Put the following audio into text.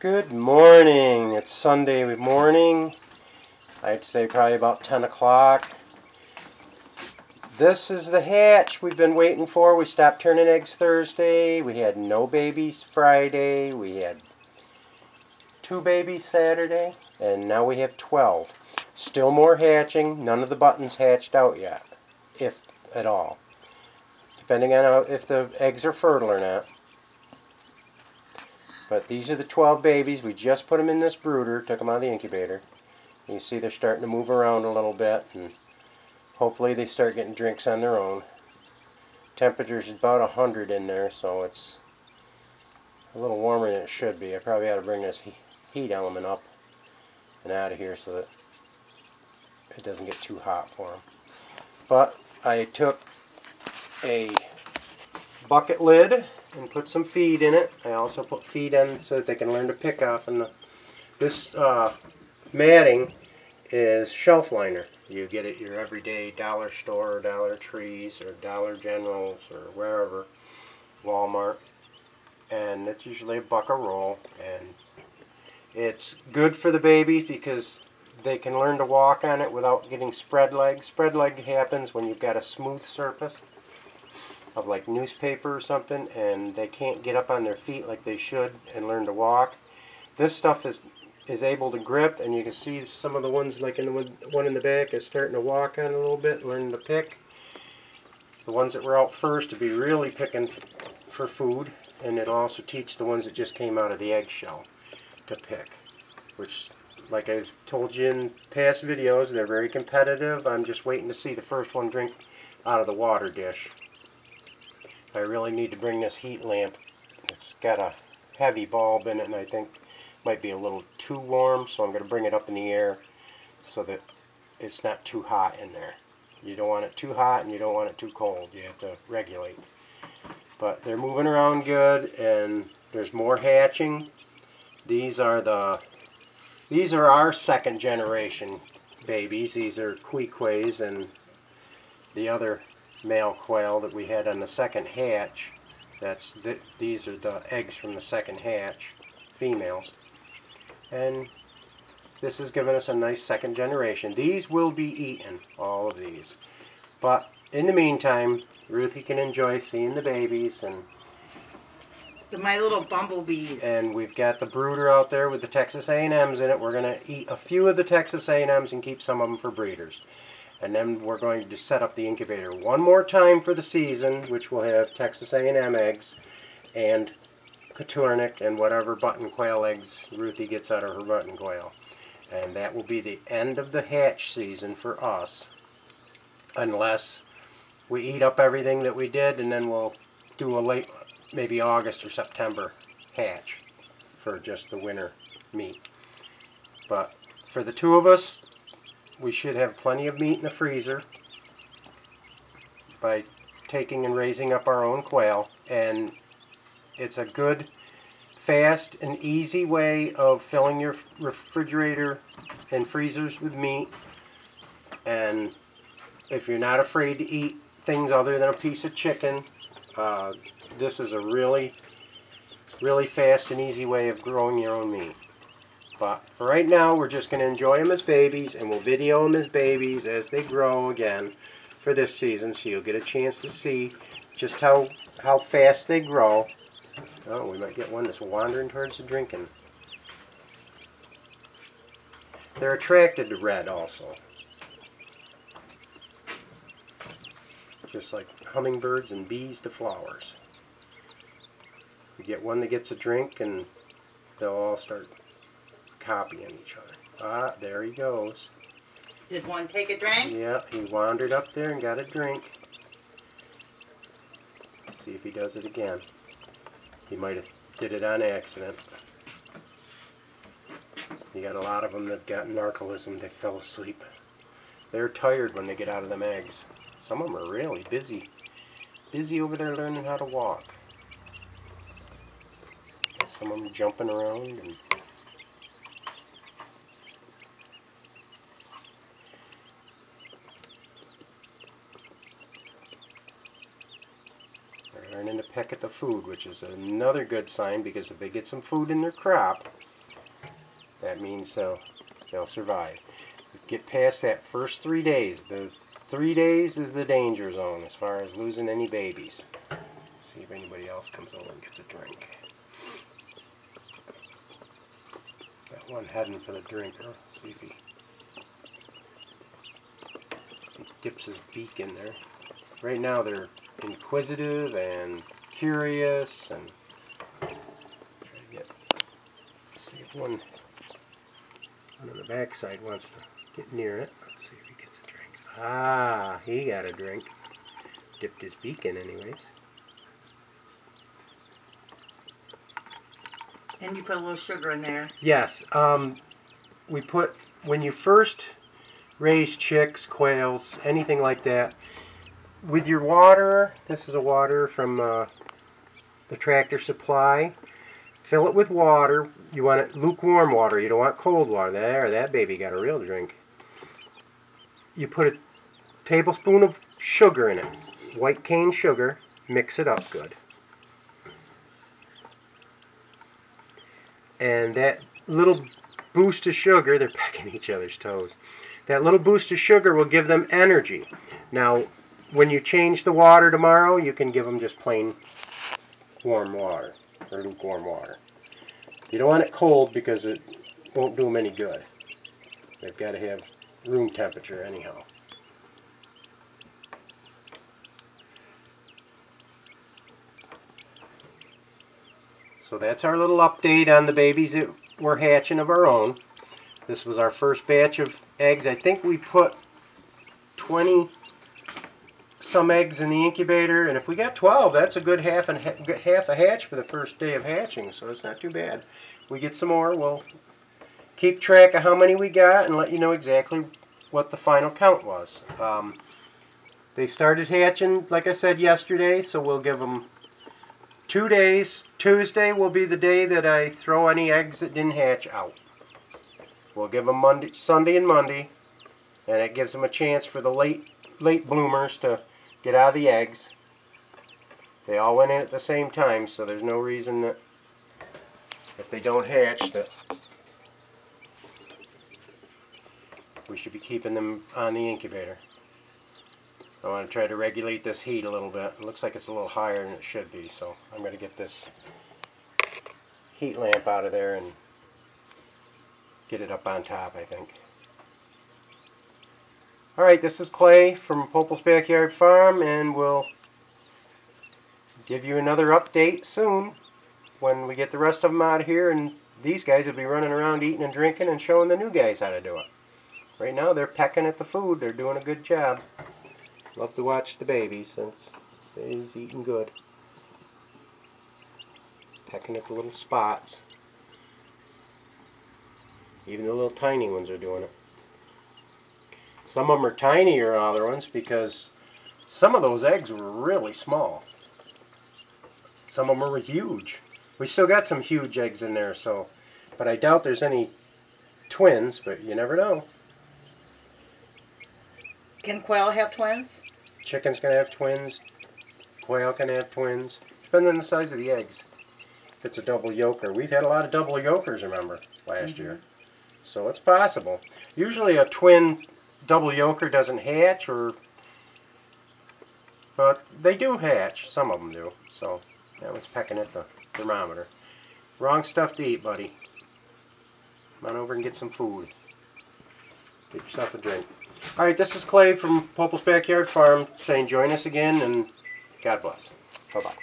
Good morning. It's Sunday morning. I'd say probably about 10 o'clock. This is the hatch we've been waiting for. We stopped turning eggs Thursday. We had no babies Friday. We had 2 babies Saturday. And now we have 12. Still more hatching. None of the buttons hatched out yet, if at all. Depending on if the eggs are fertile or not. But these are the 12 babies. We just put them in this brooder, took them out of the incubator. You see they're starting to move around a little bit, and hopefully they start getting drinks on their own. Temperature's about 100 in there, so it's a little warmer than it should be. I probably ought to bring this heat element up and out of here so that it doesn't get too hot for them. But I took a bucket lid and put some feed in it. I also put feed in so that they can learn to pick off. And this matting is shelf liner. You get it at your everyday dollar store, or Dollar Trees, or Dollar Generals, or wherever, Walmart. And it's usually $1 a roll. And it's good for the babies because they can learn to walk on it without getting spread leg. Spread leg happens when you've got a smooth surface of like newspaper or something, and they can't get up on their feet like they should and learn to walk. This stuff is able to grip, and you can see some of the ones, like in the one in the back, is starting to walk on a little bit, learning to pick. The ones that were out first to be really picking for food, and it'll also teach the ones that just came out of the eggshell to pick, which, like I've told you in past videos, they're very competitive. I'm just waiting to see the first one drink out of the water dish. I really need to bring this heat lamp. It's got a heavy bulb in it, and I think it might be a little too warm, so I'm going to bring it up in the air so that it's not too hot in there. You don't want it too hot and you don't want it too cold. You have to regulate. But they're moving around good, and there's more hatching. These are our second generation babies. These are quails, and the other male quail that we had on the second hatch. These are the eggs from the second hatch, females. And this has given us a nice second generation. These will be eaten, all of these. But in the meantime, Ruthie can enjoy seeing the babies and my little bumblebees. And we've got the brooder out there with the Texas A&Ms in it. We're going to eat a few of the Texas A&Ms and keep some of them for breeders. And then we're going to set up the incubator one more time for the season, which will have Texas A&M eggs and Coturnic and whatever button quail eggs Ruthie gets out of her button quail. And that will be the end of the hatch season for us, unless we eat up everything that we did, and then we'll do a late, maybe August or September hatch for just the winter meat. But for the 2 of us, we should have plenty of meat in the freezer by taking and raising up our own quail. And it's a good, fast, and easy way of filling your refrigerator and freezers with meat. And if you're not afraid to eat things other than a piece of chicken, this is a really, really fast and easy way of growing your own meat. But for right now, we're just going to enjoy them as babies, and we'll video them as babies as they grow again for this season, so you'll get a chance to see just how fast they grow. Oh, we might get one that's wandering towards the drinking. They're attracted to red also, just like hummingbirds and bees to flowers. You get one that gets a drink, and they'll all start copying each other. Ah, there he goes. Did one take a drink? Yeah, he wandered up there and got a drink. Let's see if he does it again. He might have did it on accident. You got a lot of them that got narcolism. They fell asleep. They're tired when they get out of them eggs. Some of them are really busy over there learning how to walk. Some of them jumping around and learning to peck at the food, which is another good sign, because if they get some food in their crop, that means they'll survive. Get past that first 3 days. The 3 days is the danger zone as far as losing any babies. See if anybody else comes over and gets a drink. Got one heading for the drinker. See if he dips his beak in there. Right now they're inquisitive and curious, and try to see if one on the backside wants to get near it. Let's see if he gets a drink. Ah, he got a drink. Dipped his beak in anyways. And you put a little sugar in there. Yes. We put, when you first raise chicks, quails, anything like that, with your water, this is a water from the Tractor Supply, fill it with water. You want it lukewarm water. You don't want cold water. There, that baby got a real drink. You put a tablespoon of sugar in it, white cane sugar. Mix it up good. And that little boost of sugar, they're pecking each other's toes. That little boost of sugar will give them energy. Now, when you change the water tomorrow, you can give them just plain warm water, or lukewarm water. You don't want it cold because it won't do them any good. They've got to have room temperature anyhow. So that's our little update on the babies that we're hatching of our own. This was our first batch of eggs. I think we put 20 some eggs in the incubator, and if we got 12, that's a good half a hatch for the first day of hatching, so it's not too bad. If we get some more, we'll keep track of how many we got and let you know exactly what the final count was. They started hatching, like I said, yesterday, so we'll give them 2 days. Tuesday will be the day that I throw any eggs that didn't hatch out. We'll give them Sunday and Monday, and it gives them a chance for the late bloomers to get out of the eggs. They all went in at the same time, so there's no reason that if they don't hatch that we should be keeping them on the incubator. I want to try to regulate this heat a little bit. It looks like it's a little higher than it should be, so I'm going to get this heat lamp out of there and get it up on top, I think. Alright, this is Clay from Popel's Backyard Farm, and we'll give you another update soon when we get the rest of them out of here, and these guys will be running around eating and drinking and showing the new guys how to do it. Right now they're pecking at the food. They're doing a good job. Love to watch the babies since he's eating good. Pecking at the little spots. Even the little tiny ones are doing it. Some of them are tinier than other ones because some of those eggs were really small. Some of them were huge. We still got some huge eggs in there, so, but I doubt there's any twins, but you never know. Can quail have twins? Chicken's going to have twins. Quail can have twins. Depending on the size of the eggs. If it's a double yolker. We've had a lot of double yolkers, remember, last year. So it's possible. Usually a twin double yolker doesn't hatch, but they do hatch. Some of them do. So that one's pecking at the thermometer. Wrong stuff to eat, buddy. Come on over and get some food. Get yourself a drink. Alright, this is Clay from Popel's Backyard Farm saying join us again, and God bless. Bye-bye.